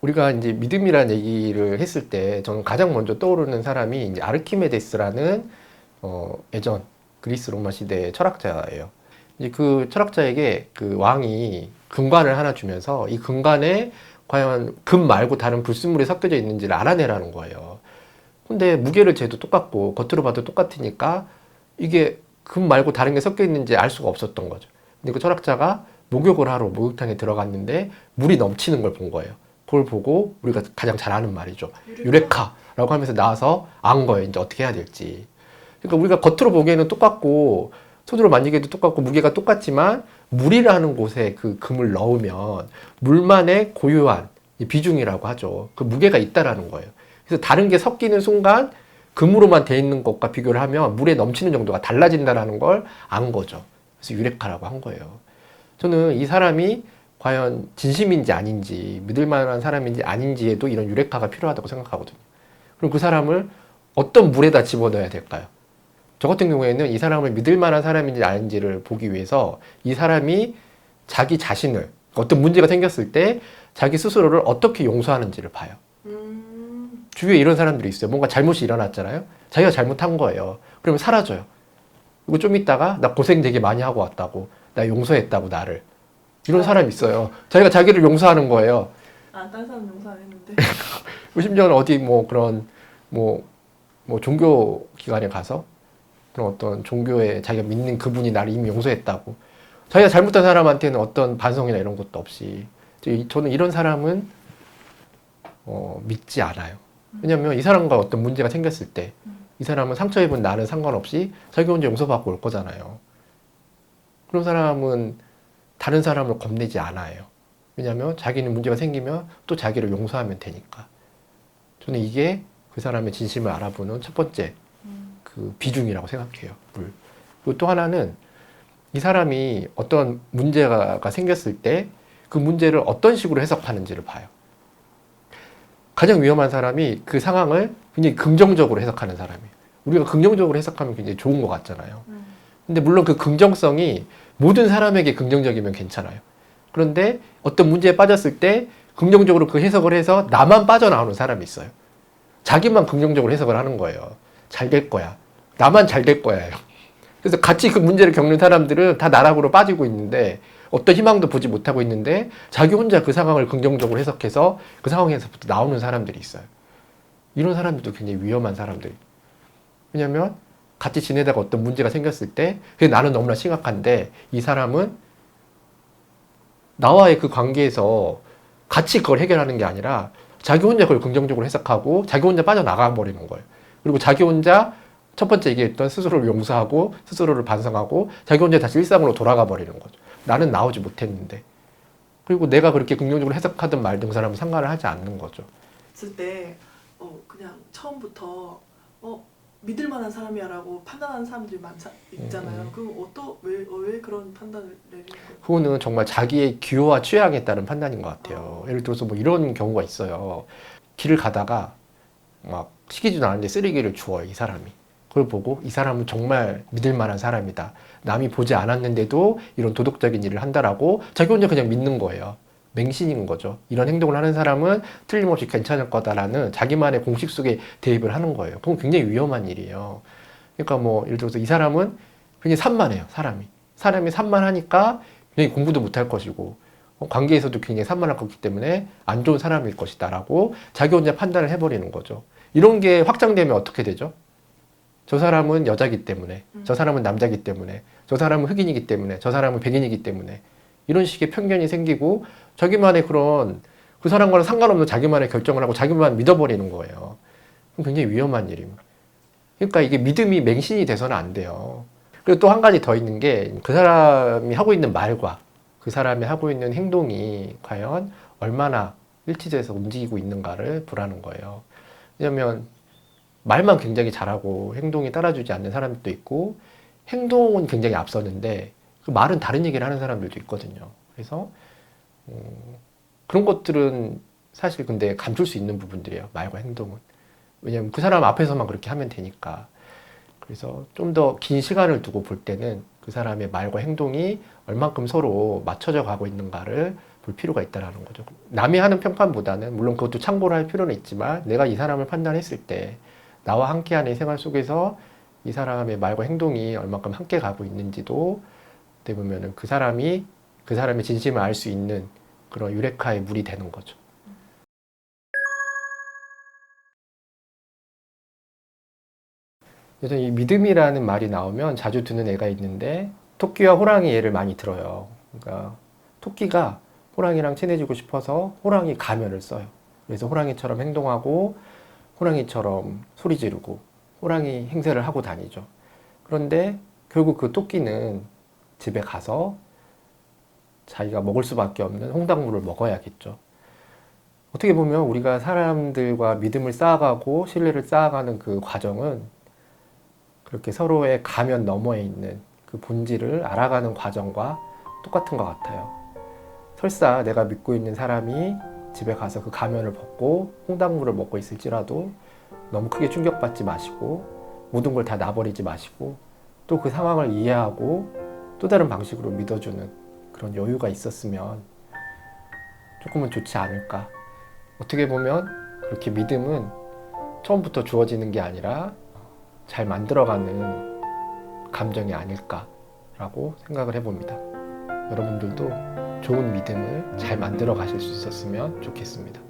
우리가 이제 믿음이라는 얘기를 했을 때 저는 가장 먼저 떠오르는 사람이 이제 아르키메데스라는 예전 그리스 로마 시대의 철학자예요. 이제 그 철학자에게 그 왕이 금관을 하나 주면서 이 금관에 과연 금 말고 다른 불순물이 섞여져 있는지를 알아내라는 거예요. 근데 무게를 재도 똑같고 겉으로 봐도 똑같으니까 이게 금 말고 다른 게 섞여 있는지 알 수가 없었던 거죠. 근데 그 철학자가 목욕을 하러 목욕탕에 들어갔는데 물이 넘치는 걸 본 거예요. 그걸 보고 우리가 가장 잘 아는 말이죠. 유레카라고 하면서 나와서 안 거예요. 이제 어떻게 해야 될지. 그러니까 우리가 겉으로 보기에는 똑같고 손으로 만지기에도 똑같고 무게가 똑같지만 물이라는 곳에 그 금을 넣으면 물만의 고유한 비중이라고 하죠. 그 무게가 있다라는 거예요. 그래서 다른 게 섞이는 순간 금으로만 돼 있는 것과 비교를 하면 물에 넘치는 정도가 달라진다라는 걸 안 거죠. 그래서 유레카라고 한 거예요. 저는 이 사람이 과연 진심인지 아닌지 믿을 만한 사람인지 아닌지에도 이런 유레카가 필요하다고 생각하거든요. 그럼 그 사람을 어떤 물에다 집어넣어야 될까요? 저 같은 경우에는 이 사람을 믿을 만한 사람인지 아닌지를 보기 위해서 이 사람이 자기 자신을 어떤 문제가 생겼을 때 자기 스스로를 어떻게 용서하는지를 봐요. 주위에 이런 사람들이 있어요. 뭔가 잘못이 일어났잖아요. 자기가 잘못한 거예요. 그러면 사라져요. 그리고 좀 있다가 나 고생 되게 많이 하고 왔다고, 나 용서했다고 나를. 이런 사람이 있어요. 자기가 자기를 용서하는 거예요. 아, 다른 사람 용서 안 했는데. 심지어는 어디 뭐 그런 뭐 종교 기관에 가서 그런 어떤 종교에 자기가 믿는 그분이 나를 이미 용서했다고. 자기가 잘못한 사람한테는 어떤 반성이나 이런 것도 없이. 저는 이런 사람은 믿지 않아요. 왜냐면 이 사람과 어떤 문제가 생겼을 때 이 사람은 상처 입은 나는 상관없이 자기 혼자 용서받고 올 거잖아요. 그런 사람은 다른 사람을 겁내지 않아요. 왜냐면 자기는 문제가 생기면 또 자기를 용서하면 되니까. 저는 이게 그 사람의 진심을 알아보는 첫 번째 그 비중이라고 생각해요. 물. 그리고 또 하나는 이 사람이 어떤 문제가 생겼을 때 그 문제를 어떤 식으로 해석하는지를 봐요. 가장 위험한 사람이 그 상황을 굉장히 긍정적으로 해석하는 사람이에요. 우리가 긍정적으로 해석하면 굉장히 좋은 것 같잖아요. 근데 물론 그 긍정성이 모든 사람에게 긍정적이면 괜찮아요. 그런데 어떤 문제에 빠졌을 때 긍정적으로 그 해석을 해서 나만 빠져나오는 사람이 있어요. 자기만 긍정적으로 해석을 하는 거예요. 잘 될 거야. 나만 잘 될 거야. 그래서 같이 그 문제를 겪는 사람들은 다 나락으로 빠지고 있는데 어떤 희망도 보지 못하고 있는데 자기 혼자 그 상황을 긍정적으로 해석해서 그 상황에서부터 나오는 사람들이 있어요. 이런 사람들도 굉장히 위험한 사람들. 왜냐면 같이 지내다가 어떤 문제가 생겼을 때 그게 나는 너무나 심각한데 이 사람은 나와의 그 관계에서 같이 그걸 해결하는 게 아니라 자기 혼자 그걸 긍정적으로 해석하고 자기 혼자 빠져나가 버리는 거예요. 그리고 자기 혼자 첫 번째 얘기했던 스스로를 용서하고 스스로를 반성하고 자기 혼자 다시 일상으로 돌아가 버리는 거죠. 나는 나오지 못했는데. 그리고 내가 그렇게 긍정적으로 해석하든 말든 그 사람은 상관을 하지 않는 거죠. 있을 때 그냥 처음부터 믿을 만한 사람이야라고 판단하는 사람들이 있잖아요. 그럼 왜 그런 판단을 내리는 거예요? 그거는 정말 자기의 기호와 취향에 따른 판단인 것 같아요. 예를 들어서 뭐 이런 경우가 있어요. 길을 가다가 막 시키지도 않았는데 쓰레기를 주워요, 이 사람이. 그걸 보고 이 사람은 정말 믿을 만한 사람이다. 남이 보지 않았는데도 이런 도덕적인 일을 한다라고 자기 혼자 그냥 믿는 거예요. 맹신인 거죠. 이런 행동을 하는 사람은 틀림없이 괜찮을 거다라는 자기만의 공식 속에 대입을 하는 거예요. 그건 굉장히 위험한 일이에요. 그러니까 뭐 예를 들어서 이 사람은 굉장히 산만해요. 사람이 산만하니까 굉장히 공부도 못할 것이고 관계에서도 굉장히 산만할 거기 때문에 안 좋은 사람일 것이다라고 자기 혼자 판단을 해버리는 거죠. 이런 게 확장되면 어떻게 되죠? 저 사람은 여자기 때문에, 저 사람은 남자기 때문에, 저 사람은 흑인이기 때문에, 저 사람은 백인이기 때문에 이런 식의 편견이 생기고 자기만의 그런 그 사람과는 상관없는 자기만의 결정을 하고 자기만 믿어버리는 거예요. 굉장히 위험한 일입니다. 그러니까 이게 믿음이 맹신이 돼서는 안 돼요. 그리고 또 한 가지 더 있는 게 그 사람이 하고 있는 말과 그 사람이 하고 있는 행동이 과연 얼마나 일치돼서 움직이고 있는가를 보라는 거예요. 왜냐하면 말만 굉장히 잘하고 행동이 따라주지 않는 사람도 있고 행동은 굉장히 앞서는데 그 말은 다른 얘기를 하는 사람들도 있거든요. 그래서 그런 것들은 사실 근데 감출 수 있는 부분들이에요. 말과 행동은. 왜냐하면 그 사람 앞에서만 그렇게 하면 되니까. 그래서 좀 더 긴 시간을 두고 볼 때는 그 사람의 말과 행동이 얼만큼 서로 맞춰져 가고 있는가를 볼 필요가 있다라는 거죠. 남이 하는 평판보다는 물론 그것도 참고를 할 필요는 있지만 내가 이 사람을 판단했을 때 나와 함께하는 생활 속에서 이 사람의 말과 행동이 얼마큼 함께 가고 있는지도 어떻게 보면은 그 사람의 진심을 알 수 있는 그런 유레카의 물이 되는 거죠. 그래서 이 믿음이라는 말이 나오면 자주 듣는 애가 있는데 토끼와 호랑이 예를 많이 들어요. 그러니까 토끼가 호랑이랑 친해지고 싶어서 호랑이 가면을 써요. 그래서 호랑이처럼 행동하고 호랑이처럼 소리 지르고 호랑이 행세를 하고 다니죠. 그런데 결국 그 토끼는 집에 가서 자기가 먹을 수밖에 없는 홍당무를 먹어야겠죠. 어떻게 보면 우리가 사람들과 믿음을 쌓아가고 신뢰를 쌓아가는 그 과정은 그렇게 서로의 가면 너머에 있는 그 본질을 알아가는 과정과 똑같은 것 같아요. 설사 내가 믿고 있는 사람이 집에 가서 그 가면을 벗고 홍당무를 먹고 있을지라도 너무 크게 충격받지 마시고 모든 걸 다 놔버리지 마시고 또 그 상황을 이해하고 또 다른 방식으로 믿어주는 그런 여유가 있었으면 조금은 좋지 않을까. 어떻게 보면 그렇게 믿음은 처음부터 주어지는 게 아니라 잘 만들어가는 감정이 아닐까라고 생각을 해봅니다. 여러분들도 좋은 믿음을 잘 만들어 가실 수 있었으면 좋겠습니다.